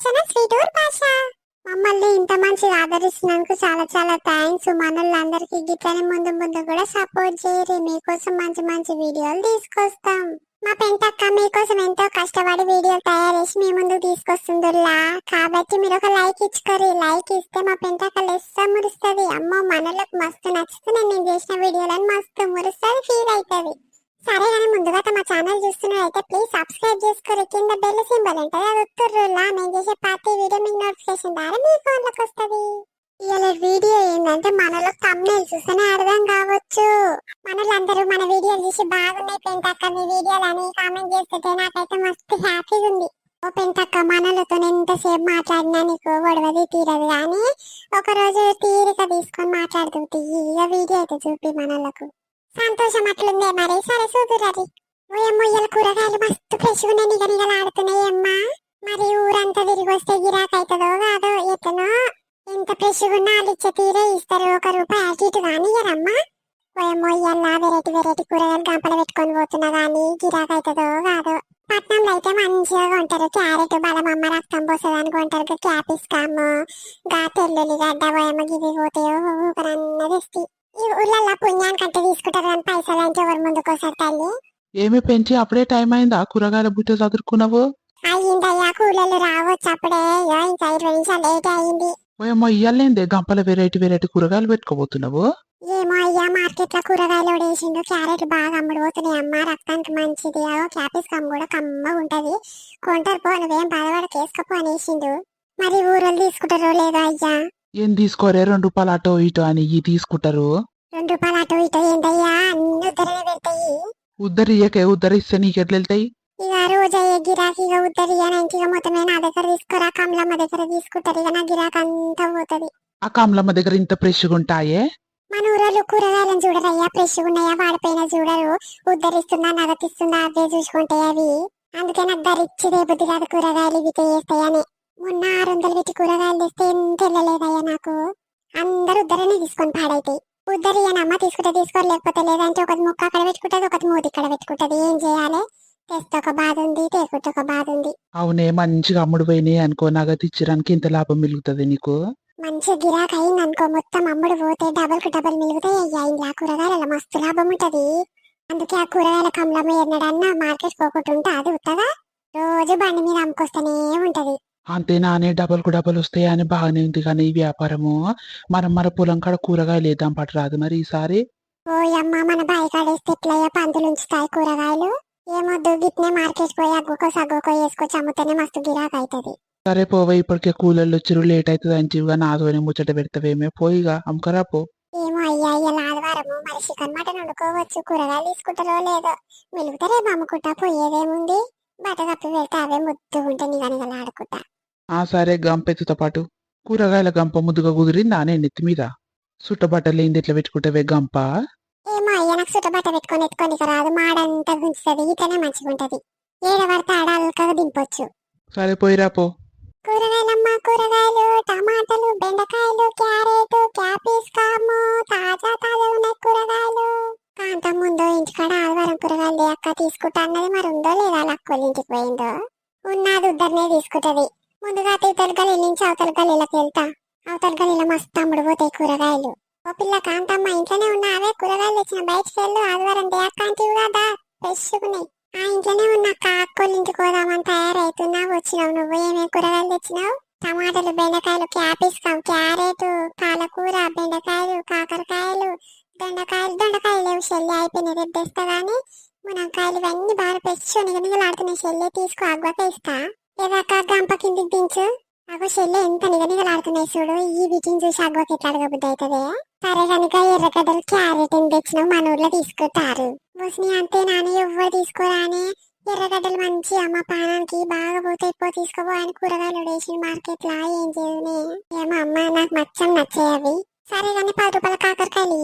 Channel sweet ఊర్ భాష. మమ్మల్ని ఇంత మంచిగా ఆదరిస్తున్నందుకు చాలా చాలా థ్యాంక్స్. మనోళ్ళందరికీ గిట్లనే ముందు ముందు కూడా సపోర్ట్ చేయరు. మీకోసం మంచి మంచి వీడియోలు తీసుకొస్తాం. మా పెంటక్క మీకోసం ఎంతో కష్టపడి వీడియోలు తయారు చేసి మీ ముందుకు తీసుకొస్తుందిలా. కాబట్టి మీరు ఒక లైక్ ఇచ్చుకోరు. లైక్ ఇస్తే మా పెంటక్క లెస్స మురుస్తుంది. అమ్మో మనోళ్ళకి మస్తు నచ్చుతుంది. నేను చేసిన వీడియోలను మస్తు మురుస్తుంది, ఫీల్ అవుతుంది. సరే కానీ ముందుగా తమ ఛానల్ చూస్తున్నారైతే ప్లీజ్ సబ్స్క్రైబ్ చేసుకోరు. కింద బెల్ సింబల్ ఉంటుంది, అది ఒత్తుర్రులా. నేను చేసే ప్రతి వీడియో మీకు నోటిఫికేషన్ ద్వారా మీ ఫోన్లోకి వస్తుంది. ఇవాళ వీడియో ఏంటంటే మనలో thumbnail చూస్తేనే అర్థం కావచ్చు. మనలందరూ మన వీడియోలు చూసి బాగున్నాయి పెంటక్క మీ వీడియోలు అని కామెంట్ చేస్తుంటే నాకైతే మస్తు హ్యాపీగా ఉంది. ఓ పెంటక్క మనలతో ఎంతసేపు మాట్లాడినా నీకు ఒడవది తీరదు, కానీ ఒకరోజు తీరిక తీసుకొని మాట్లాడుతుంది. ఇక వీడియో అయితే చూపి మనలకు సంతోషం అట్లుందే. మరి సరే చూదురది. ఓయమ్మో ఇవాళ కూరగాయలు మస్తు ఫ్రెష్గా ఉన్నాయి, నిగనిగలాడుతున్నాయి అమ్మా. మరి ఊరంతా తిరిగి వస్తే గిరాక్ అవుతుందో కాదో ఎట్లనో. ఎంత ఫ్రెష్గా ఉన్నా వాళ్ళు ఇచ్చే తీరే ఇస్తారు, ₹1 అటు ఇటు కానీ ఇయ్యరమ్మా. ఓయమ్మో ఇవాళ వెరైటీ వెరైటీ కూరగాయలు గంపలు పెట్టుకొని పోతున్నా కానీ గిరాక్ అవుతుందో కాదో. పట్నంలో అయితే మంచిగా కొంటారు. క్యారెట్ బలమమ్మ రక్తం పోసేదానికి కొంటారు. క్యాపిస్కాము గా తెల్లుల్లి గడ్డ ఓయమ్మ గివి పోతాయో ఊకరన్నది ఇస్తే ఈ ఊళ్ళల్లో పుణ్యానికంటే తీసుకుంటారు కానీ పైసలు అంటే ఎవరు ముందుకోసారి తల్లి. ఏమి పెంచి అప్పుడే టైం అయిందా? కూరగాయల బుట్ట చదువుకున్నావు? అయ్యిందయ్యా, కూలీలు రావచ్చు అప్పుడే. ఇంకా 20 నిమిషాలు లేట్ అయింది. ఓయమ్మో ఇయ్యాలేందే గంపల వెరైటీ వెరైటీ కూరగాయలు పెట్టుకోబోతున్నావు? ఏమో అయ్యా, మార్కెట్ లో కూరగాయలు వేసిండు. క్యారెట్ బాగా అమ్ముడు పోతున్నాయి అమ్మ, రక్తానికి మంచిది. క్యాపిస్కమ్ కూడా కమ్మగా ఉంటది, కొంటారు పో, నువ్వేం బాధపడ కేసుకపో అనేసిండు. మరి ఊరోళ్ళు తీసుకుంటారో లేదో అయ్యా. ఏం తీసుకోరే, ₹2 అటో ఇటో అని ఇవి తీసుకుంటారు. ₹2 అటో ఇటో ఏంటయ్యా, అన్ని ఉద్దరనే పెడతాయి. ఉద్దరియ్యకే, ఉద్దరిస్తే నీకెట్లా వెళ్తాయి? ఇక రోజు అయ్యే గిరాకీగా ఉద్దరి ఇంటిగా మొత్తమే నా దగ్గర తీసుకురా, కమలమ్మ దగ్గర తీసుకుంటారు. ఇక నా గిరాక్ అంతా పోతుంది. ఆ కమలమ్మ దగ్గర ఇంత ఫ్రెష్గా ఉంటాయే? మన ఊరోళ్ళు కూరగాయలను చూడరయ్యా, ఫ్రెష్గా ఉన్నాయా వాడిపోయినా చూడరు. ఉద్దరిస్తుందా నగతిస్తుందా అవే చూసుకుంటాయి అవి. అందుకే నాకు ధరిచ్చిదే బుద్ధి కాదు కూరగాయలు ఇవి చేస్తాయని. మొన్న 600 పెట్టి కూరగాయలు తెస్తే ఎంత వెళ్ళలేదయ్యా నాకు. అందరు ఉద్దరనే తీసుకొని పాడైతాయి. ఉద్దరి అమ్మ తీసుకుంటే తీసుకోరు, లేకపోతే లేదంటే ఒకటి ముక్క అక్కడ పెట్టుకుంటది, ఒకటి మూతి ఇక్కడ పెట్టుకుంటది. ఏం చేయాలి? తెస్తే ఒక బాధ ఉంది, తేకుంటే ఒక బాధ ఉంది. అవునే, మంచిగా అమ్ముడు పోయినాయి అనుకో, నగదు ఇచ్చడానికి ఇంత లాభం మిగులుతుంది నీకు. మంచి గిరాక్ అయింది అనుకో, మొత్తం అమ్ముడు పోతే డబల్ కు డబల్ మిగులుతాయి అయ్యా. ఇంట్లో కూరగాయల మస్తు లాభం ఉంటది. అందుకే ఆ కూరగాయల కమలమ్మ ఎన్నడన్నా మార్కెట్ పోకుంటుంటే అది ఉత్తగా రోజు బండి మీద అమ్ముకొస్తూనే ఉంటది. అంతేనానే, డబల్ కు డబల్ వస్తాయి అని బాగానే ఉంది. కానీ ఈ వ్యాపారము మన పొలం కాడ కూరగాయలు వేద్దాం పట్టరాదు మరి ఈసారి. ఓ అమ్మ, మన బాయి కాడేస్తే ఎట్లయ్యా పందులు ఉంచుతాయి కూరగాయలు. ఏమొద్దు, గిట్నే మార్కెట్ పోయి అగ్గుకో సగ్గుకో వేసుకొచ్చి అమ్ముతేనే మస్తు గిరాక్ అవుతుంది. సరే పోవే, ఇప్పటికే కూలర్లు వచ్చారు, లేట్ అవుతుంది అంచిగా నాతోనే ముచ్చట పెడతావేమే, పోయిగా అమ్మకరా పో. ఏమో అయ్యా, ఇలా ఆదివారము మరి చికెన్ మటన్ వండుకోవచ్చు. కూరగాయలు తీసుకుంటారో లేదో, మిలుగుతారేమో అమ్ముకుంటా. పోయేదేముంది, బట్ట కప్పి పెడితే అవే ముద్దు ఉంటే నిగనిగలాడుకుంటా. సరే, గంపెత్తుతో పాటు కూరగాయల గంప ముద్దుగా కుదిరిందా నేను నెత్తి మీద? సుట్టబట్టలు ఏంది ఎట్లా పెట్టుకుంటావే గంప? ఏమో అయ్యా, నాకు సుట్ట బట్ట పెట్టుకొని ఎత్తుకొని రాదు. మాడంతా గుంచుతుంది, ఇట్లనే మంచిగా ఉంటది. ఏడ పడితే ఆడ అల్కగా దింపొచ్చు. సరే పోయిరా పో. కూరగాయలమ్మ, కూరగాయలు టమాటాలు బెండకాయలు క్యారెట్ క్యాపిస్కాము తాజా తాజా ఉన్నాయి కూరగాయలు. కాంతం ముందు ఇంటికాడ ఆదివారం కూరగాయలు అక్క తీసుకుంటా అన్నది, మరి ఉందో లేదా లక్కులు ఇంటికి పోయిందో. ఉన్నది ఉద్దరనే తీసుకుంటది. ముందుగా ఇవతల గల్లి నుంచి అవతల గల్లీలకు వెళ్తా. అవతల గల్లీలో మస్తు అమ్ముడు పోతాయి కూరగాయలు. ఓ పిల్ల కాంతమ్మ, ఇంట్లోనే ఉన్న అవే కూరగాయలు తెచ్చిన, బయటకు వెళ్ళు, ఆదివారం డే అక్క అంటివి కదా ఫ్రెష్గున్నాయి. ఆ ఇంట్లోనే ఉన్న అక్కోళ్ళ ఇంటికి పోదామని తయారైతున్నా. వచ్చినావు నువ్వు, ఏమేమి కూరగాయలు తెచ్చినావు? టమాటాలు బెండకాయలు క్యాపిస్కాం క్యారెట్ పాలకూర బెండకాయలు కాకరకాయలు దొండకాయలు లేవు చెల్లి, అయిపోయినాయి. రేపు తెస్తా గానీ మునక్కాయలు ఇవన్నీ బాగా ఫ్రెష్ నిగనిగలాడుతున్నాయి. చెల్లి తీసుకో, అగ్వకే ఇస్తా. ఏదాకా గంప కిందికి దించు. అగో చెల్లె ఎంత నిగనిగలాడుతున్నాయి చూడు. ఈ వీటిని చూసి అగ్వకి ఎట్లా అడగబుద్ధి అవుతుంది. సరే కనుక ఎర్రగడ్డలు క్యారెట్ ఏం తెచ్చినావు? మన ఊర్లో తీసుకుంటారు. బుస్ని అంతే నాని, ఎవ్వరు తీసుకోరాని. ఎర్రగడ్డలు మంచి అమ్మ పానానికి బాగా పోతే ఎక్కువ తీసుకోబో అని కూరగాయలు వేసి మార్కెట్ లా. ఏం చేయనే ఏమో అమ్మ, నాకు మచ్చం నచ్చాయి అవి. సరే కానీ ₹10 కాకరకాయలు.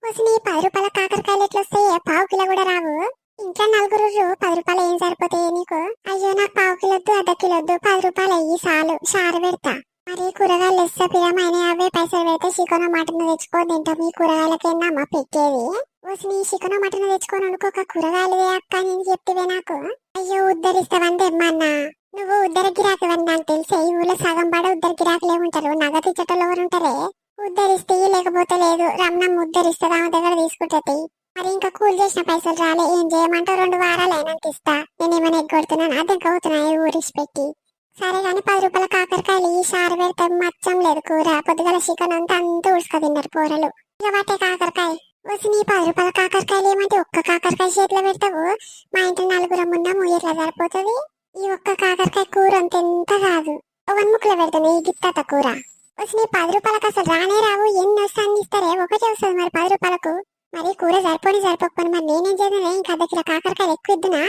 బుస్ని ₹10 కాకరకాయలు ఎట్లా వస్తాయి? ½ కిలో కూడా రావు. ఇంట్లో నలుగురు ₹10 ఏం సరిపోతాయి నీకు? అయ్యో, నాకు ½ కిలో వద్దు, అర్ధ కిలో వద్దు, ₹10 అయ్యి చాలు, షారు పెడతా. మరి కూరగాయలు ఇస్తే పిల్లమైన అవే పైసలు పెడితే చికెన్ మటన్ తెచ్చుకో తింటాం. ఈ కూరగాయలకైనా అమ్మ పెట్టేది. నీ చికెన్ మటన్ తెచ్చుకొని వండుకోక కూరగాయలు అక్క నేను చెప్తివే నాకు. అయ్యో, ఉద్ధరిస్తావంటే ఏమన్నా నువ్వు ఉద్దర గిరాకీ అని నాకు తెలిసే. ఈ ఊళ్ళో సగం పడ ఉద్దర గిరాకులే ఉంటారు. నగదు ఇచ్చటోళ్ళు ఎవరు ఉంటారే? ఉద్ధరిస్తే లేకపోతే లేదు. రమణమ్మ ఉద్ధరిస్తుంది, ఆమె దగ్గర తీసుకుంటది. మరి ఇంకా కూలి చేసిన పైసలు రాలే, ఏం చేయమంటావు? 2 వారాలు అయినాక ఇస్తా. నేనేమైనా ఎగ్గొడుతున్నాను? అదే గవుతున్నా ఊరిసి పెట్టి. సరే గాని 10 రూపాయల కాకరకాయలు ఈ సారి పెడితే మచ్చం లేదు కూర. పొద్దుగల చికెన్ అంతా ఉడుసుక తిన్నారు పోరలు. ఇక పట్టే కాకరకాయ వచ్చి నీ 10 రూపాయల కాకరకాయలు ఏమంటే ఒక్క కాకరకాయ చేతిలో పెడతావు? మా ఇంట్లో 4 ఉన్నాము, ఎట్లా సరిపోతుంది? ఈ ఒక్క కాకరకాయ కూర ఎంత కాదు. ఓ 1 ముక్కలో పెడతాను ఈ గిత్తత కూర. వచ్చి నీ 10 రూపాయలకు అసలు రానే రావు. ఎన్ని వస్తాను ఇస్తారే? ఒకటే వస్తుంది మరి 10 రూపాయలకు. మరి కూర సరిపోకపోయినా మరి నేనేం చేద్దానే? ఇంకా 1/2 కిలో కాకరకాయలు ఎక్కువ ఇద్దునా?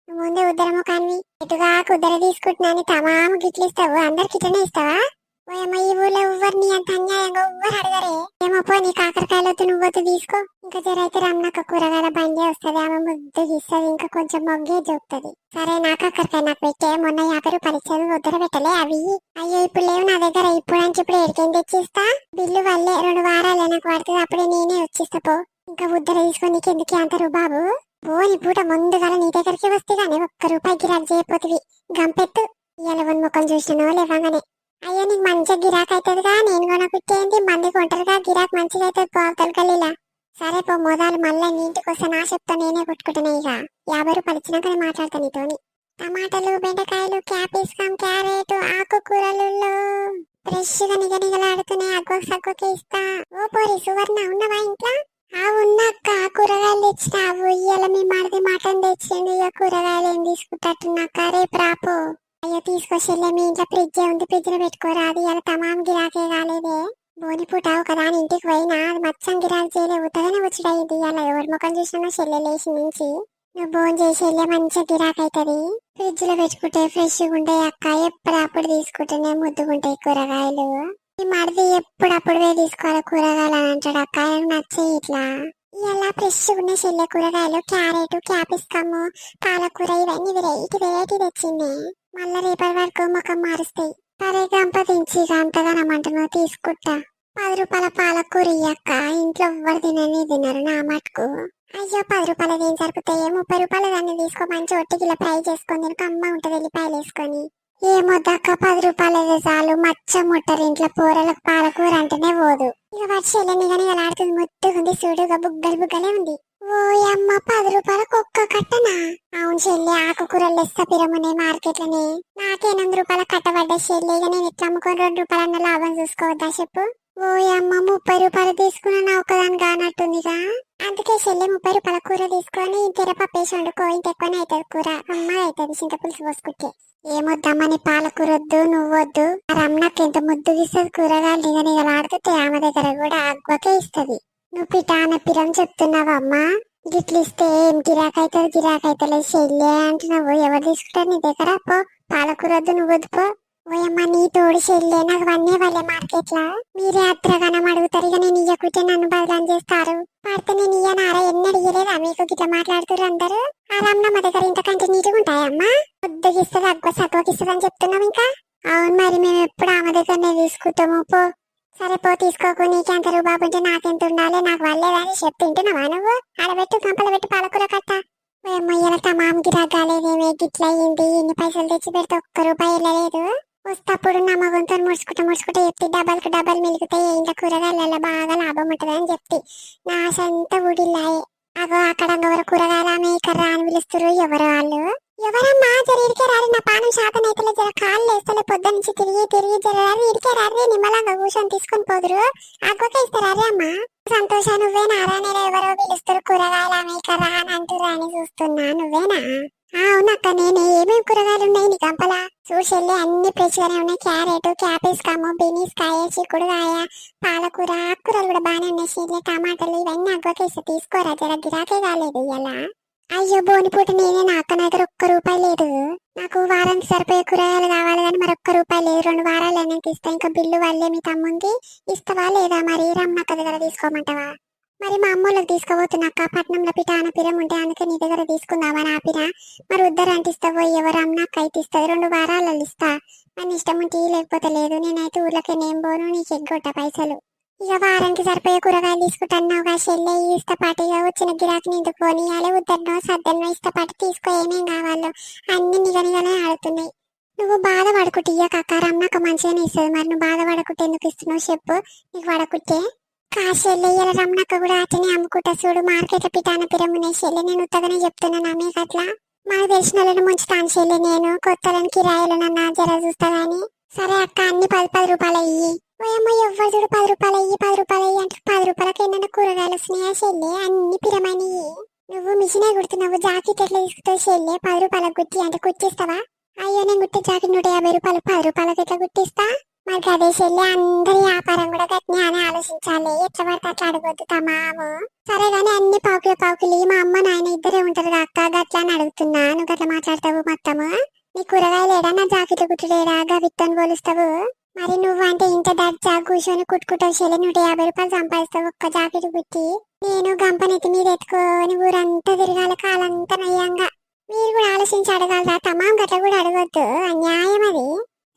నువ్వు ముందే ఉద్దరము కానివి. ఎటుగా ఉద్దర తీసుకుంటున్నాను తమాము గిట్లు ఇస్తావు. అందరికి ఇట్లనే ఇస్తావా? ఓయమ్మ, ఈ ఊళ్ళో ఎవ్వరిని అంత అన్యాయంగా ఎవ్వరు అడగరే. ఏమో పో, నీ కాకరకాయలతో నువ్వొద్దు తీసుకో. ఇంకా జరైతే రమ్మనక్క కూరగాయల బండి వస్తుంది, ఆమె ముద్దు ఇస్తుంది, ఇంకా కొంచెం మొగ్గే చూపుతుంది. సరే నా కాకరకాయ నాకు పెట్టే. మొన్న 50 రూపాయలు ఇచ్చేది ఉద్దర పెట్టలే అవి. అయ్యో ఇప్పుడు లేవు నా దగ్గర. ఇప్పుడు అంటే ఇప్పుడు ఎడికేం తెచ్చిస్తా? బిల్లు వల్లే 2 వారాలే నాకు పడుతుంది, అప్పుడే నేనే వచ్చిస్తా పో. ఇంకా ఉద్దర తీసుకొని నీకు ఎందుకు అంటారు బాబు? పోని పూట ముందుగా నీ దగ్గరికి వస్తే గానీ 1 రూపాయి గిరాకు చేయపోతుంది. గంపెత్తు. ఇవాళ 1 ముఖం చూసినానో లేవగానే. అయ్యో నీకు మంచిగా గిరాక్ అవుతుందిగా, నేను కొనకుట్టేంది? మంది కొంటారుగా, గిరాక్ మంచిగా అవుతుంది పోతలు గల్లీలా. సరే పో మొదలు, మళ్ళీ నీ ఇంటికి వస్తే నా చెప్తా నేనే కొట్టుకుంటున్నా. ఇక 50 రూపాయలు ఇచ్చినాకనే మాట్లాడతా నీతోని. టమాటాలు, బెండకాయలు, క్యాప్సికం, క్యారెట్, ఆకుకూరలలో ఫ్రెష్ గా నిగనిగలాడుతున్నాయి. అగ్గొకే ఇస్తా. ఓ పోరి సువర్ణ, ఉన్నవా ఇంట్లో? ఉన్నక్క, కూరగాయలు తెచ్చినావు. ఇవాళ మీ మరిది మటన్ తెచ్చిండు. ఇక కూరగాయలు ఏం తీసుకుంటట్టున్నాక రేపు రాపో. అయ్యో తీసుకొచ్చేలే, మీ ఇంట్లో ఫ్రిడ్జ్ ఉంది, ఫ్రిడ్జ్ లో పెట్టుకోరా. అది ఇలా తమాం గిరాకే కాలేదే. బోని పూటావు కదా అని ఇంటికి పోయినా అది మచ్చం గిరాకు చేయలే, ఉత్తగానే వచ్చుడైంది. ఇలా ఎవరి ముఖం చూసినా చెల్లె లేచి నుంచి. నువ్వు బోన్ చేసి వెళ్ళే మంచిగా గిరాక్ అవుతుంది. ఫ్రిడ్జ్ లో పెట్టుకుంటే ఫ్రెష్ గా ఉంటాయి అక్క. ఎప్పుడప్పుడు తీసుకుంటేనే ముద్దుగుంటాయి కూరగాయలు. ఈ మరిది ఎప్పుడప్పుడు తీసుకోవాలి కూరగాయలు అని అంటాడు అక్క. నచ్చే ఇట్లా ఇలా ఫ్రెష్ ఉన్న చెల్లె కూరగాయలు, క్యారెట్, క్యాప్సికమ్, పాలకూర ఇవన్నీ వెరైటీ తెచ్చింది. మళ్ళా రేపటి వరకు ముఖం మారుస్తాయి. సరే గంపదించి అంతగానమంటున్నావు తీసుకుంటా. 10 రూపాయల పాలకూర ఇయ్యక్క. ఇంట్లో ఎవ్వరు తినరు నా మటుకు. అయ్యో 10 రూపాయలు ఏం సరిపోతాయి? 30 రూపాయలు దాన్ని తీసుకో, మంచి ఒట్టికి ఇలా ఫ్రై చేసుకొని తినక అమ్మ ఉంటది ఎల్లిపాయలు వేసుకొని. ఏమొద్దక్క 10 రూపాయలు చాలు. మచ్చ ముట్టరు ఇంట్లో కూరలకు. పాలకూర అంటేనే పోదు. ఇక వర్షాలని కానీ ఇలా ఆడుతుంది, ముట్టుకుంది చూడుగా, బుగ్గలే ఉంది. ఓ అమ్మ 10 రూపాయలకు ఒక్క కట్టనా? అవును చెల్లి, ఆకుకూరలు ఇస్తా పిరమునే మార్కెట్లనే. నాకే 8 రూపాయల కట్టబడ్డ చెల్లి. ఇక నేను ఇట్లా అమ్ముకొని 2 రూపాయలన్న లాభం చూసుకోవద్దా చెప్పు? ఓ అమ్మ 30 రూపాయలు తీసుకున్నా నా ఒక్కదాని కానట్టుందిగా. అందుకే చెల్లి 30 రూపాయల కూర తీసుకొని తెర పప్పేసి వండుకో. ఇంత ఎక్కువనే అవుతుంది కూర, అమ్మగా అవుతుంది చింతపులుసు పోసుకుంటే. ఏమొద్దమ్మని పాలకూర వద్దు, నువ్వొద్దు. రమణకి ఎంత ముద్దు ఇస్తుంది కూరగాయలు నిగనిగలాడుతుంటే ఆమె దగ్గర కూడా అగ్గకే ఇస్తుంది. నువ్వు పిటాన పిరం చెప్తున్నావమ్మా. గిట్లు ఇస్తే ఏం గిరాక్ అవుతుంది చెల్లె అంటున్నావు. ఎవరు తీసుకుంటారు నీ దగ్గర? పో, పాలకూర వద్దు, నువ్వొద్దు పో. ఓయమ్మ నీ తోడు చెల్లె, నాకు వన్నే వాళ్ళే మార్కెట్ లా. మీరే అత్రగానం అడుగుతారు. ఇక నేను ఇయ్యకుంటే నన్ను బదలం చేస్తారు. పడితే నేను ఇయ్యనారా? ఎన్నడు ఇయ్యలేదా మీకు? గిట్లా మాట్లాడుతారు అందరు. ఆ రమణమ్మ దగ్గర ఇంతకంటే నీట్గా ఉంటాయమ్మా. పొద్దుగిస్తుంది, సత్వకిస్తుంది అని చెప్తున్నాం ఇంకా. అవును మరి, మేము ఎప్పుడు ఆమె దగ్గరనే తీసుకుంటాము. పో, సరే పో తీసుకోకు. నీకెంత రూబాబు ఉంటే నాకెంత ఉండాలి? నాకు వాళ్ళేదని చెప్తుంటున్నావా నువ్వు? ఆడబెట్టు, కంపలు పెట్టు పాలకూర కట్ట. అమ్మయ్యల తమాం గిరాగాలేదేమే, గిట్లయింది. ఎన్ని పైసలు తెచ్చి పెడితే 1 రూపాయి వెళ్ళలేదు. వస్తప్పుడు నా మగంతో ముడుచుకుంటూ చెప్తే డబల్ మిలుగుతాయి. ఇంట్లో కూరగాయలలో బాగా లాభం ఉంటది అని చెప్తే నా ఆశ అంతా ఊడిల్లాయే. అగో అక్కడ ఎవరు కూరగాయల మేకర్రా అని పిలుస్తారు. ఎవరు వాళ్ళు? ఎవరమ్మా? జర ఇడికే రారి, నా పానం శాతం అయితే జర కాళ్ళు వేస్తలే. పొద్దు నుంచి తిరిగి జర ఇడికే రారి, నిమ్మలంగా కూర్చొని తీసుకొని పోదురు. అగ్గోకే ఇస్తారా అమ్మా? సంతోష, నువ్వేనా? నేను ఎవరో పిలుస్తారు కూరగాయల మేకర్రా అని అంటురా అని చూస్తున్నా. నువ్వేనా? అవునక్క నేనే. ఏమేమి కూరగాయలు ఉన్నాయి నీ గంపలా? చూసెళ్ళి అన్ని ఫ్రెష్ గానే ఉన్నాయి. క్యారెట్, క్యాప్సికమ్, బీనీస్కాయ, చిక్కుడుకాయ, పాలకూర, ఆకుకూరలు కూడా బాగానే ఉన్నాయి. చెల్లి టమాటాలు ఇవన్నీ అగ్గకేసి తీసుకోరా, జర గిరాకే కాలేదు ఇలా. అయ్యో బోనిపూట నేనే, నా అక్క దగ్గర 1 రూపాయి లేదు. నాకు వారానికి సరిపోయే కూరగాయలు కావాలి కానీ మరి 1 రూపాయి లేదు. 2 వారాలు అయినాక ఇస్తా. ఇంకా బిల్లు వల్లే మీ తమ్ముంది ఇస్తావా లేదా? మరి రమ్మక్క దగ్గర తీసుకోమంటావా? మరి మా అమ్మోళ్ళకి తీసుకోబోతున్నాక పట్నంలో పిటాన పిరం ఉంటే అందుకే నీ దగ్గర తీసుకుందామని ఆపినా. మరి ఉద్దరు అంటిస్తావో ఎవరు అమ్మక్క అయితే ఇస్తుంది. 2 వారాలలో ఇస్తా. మన ఇష్టం ఉంటే లేకపోతే లేదు. నేనైతే ఊర్లోకి నేను పోను, నీకు ఎగ్గొట్ట పైసలు. ఇక వారానికి సరిపోయే కూరగాయలు తీసుకుంటున్నావుగా చెల్లె. ఇష్టపాటిగా వచ్చిన గిరాకీ నిందుకు పోనీయాలి. ఉద్దరినో సద్దరినో ఇష్టపాటి తీసుకో. ఏమేం కావాలో అన్ని నిగనిగానే ఆడుతున్నాయి. నువ్వు బాధపడకుట్టి ఇయ్యక రమణక్క మంచిగానే ఇస్తుంది. మరి నువ్వు బాధపడకుంటే ఎందుకు ఇస్తున్నావు చెప్పు. నీకు పడకుట్టే కాశెల్లె ఇలా రమణక్క కూడా అతనే అమ్ముకుంటా చూడు. మార్కెట్ పిటాన పిరమునే చెల్లె. నేను ఉత్తగానే చెప్తున్నాను మీకు అట్లా. మాకు తెలిసిన వాళ్ళని ముంచుతాను చెల్లె. నేను కొత్తలను కిరాయిలనన్నా జర చూస్తా గాని. సరే అక్క అన్ని 10 రూపాయలు ఇయ్యి. ఓయమ్మ ఎవ్వరు చూడు 10 రూపాయలు ఇయ్యి 10 రూపాయలు ఇయ్యి అంటే 10 రూపాయలకి ఏమన్నా కూరగాయలు వస్తున్నాయా చెల్లె? అన్ని పిరమైనవి. నువ్వు మిషనే కుడుతున్నావు. జాకెట్ ఎట్లా తీసుకుంటావు చెల్లె? 10 రూపాయలకు కుట్టి అంటే కుట్టిస్తావా? అయ్యో నేను కుట్టే జాకెట్ 150 రూపాయలు 10 రూపాయలకి ఎట్లా కుట్టిస్తా? మరి అదే చెల్లె అందరి వ్యాపారం కూడా గట్టినే అని ఆలోచించాలి. ఎట్లా పడితే అట్లా అడగొద్దు తమాము. సరే గాని అన్ని పావుకిలి మా అమ్మ నాయన ఇద్దరే ఉంటారు అక్క గట్లా అని అడుగుతున్నా. నువ్వు గట్లా మాట్లాడతావు మొత్తము. నీ కూరగాయలు ఏడా నా జాకెట్ కుట్టుడేడా గవిత్తని పోలుస్తావు. మరి నువ్వు అంటే ఇంత దర్జా కూర్చొని కుట్టుకుంటావు చెల్లె. 150 రూపాయలు సంపాదిస్తావు ఒక్క జాకెట్ కుట్టి. నేను గంపనెత్తి మీద ఎత్తుకొని ఊరంతా తిరగాల కాలంతా నయ్యంగా. మీరు కూడా ఆలోచించి అడగాలరా తమాం గట్ల కూడా అడగొద్దు. అన్యాయం అది.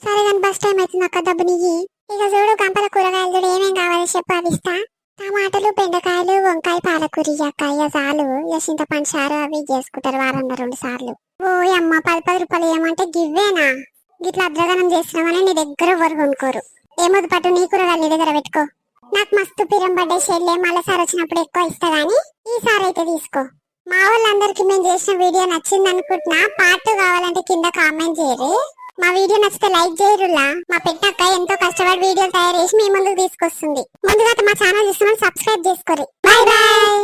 సరే కానీ బస్ టైం అవుతుంది అక్క డబ్బు నీయి. ఇక చూడు గంపల కూరగాయలు చూడు ఏమేం కావాలో చెప్పు అవిస్తా. టమాటాలు బెండకాయలు వంకాయ పాలకూర అక్క ఇక చాలు. ఇక చింతపండు చారు అవి చేసుకుంటారు వారంలో 2 సార్లు. ఓ అమ్మ 10 రూపాయలు ఏమంటే గివ్వేనా? గిట్లా అద్రగనం చేస్తున్నామని నీ దగ్గర ఎవరు కొనుక్కోరు. ఏమొద్దు పట్టు నీ కూరగాయలు నీ దగ్గర పెట్టుకో. నాకు మస్తు పిరం పడ్డే చెల్లె. మళ్ళీ సార్ వచ్చినప్పుడు ఎక్కువ ఇస్తా గానీ ఈసారి అయితే తీసుకో. మా వాళ్ళందరికి మేము చేసిన వీడియో నచ్చింది అనుకుంటున్నా. పార్ట్ 2 కావాలంటే కింద కామెంట్ చేయరు. మా వీడియో నచ్చితే లైక్ చేయరులా. మా పెట్టక్క ఎంతో కష్టపడి వీడియోలు తయారు చేసి మీ ముందుకు తీసుకొస్తుంది. ముందుగా మా ఛానల్ చూస్తున్నాం సబ్స్క్రైబ్ చేసుకోరు. Bye bye.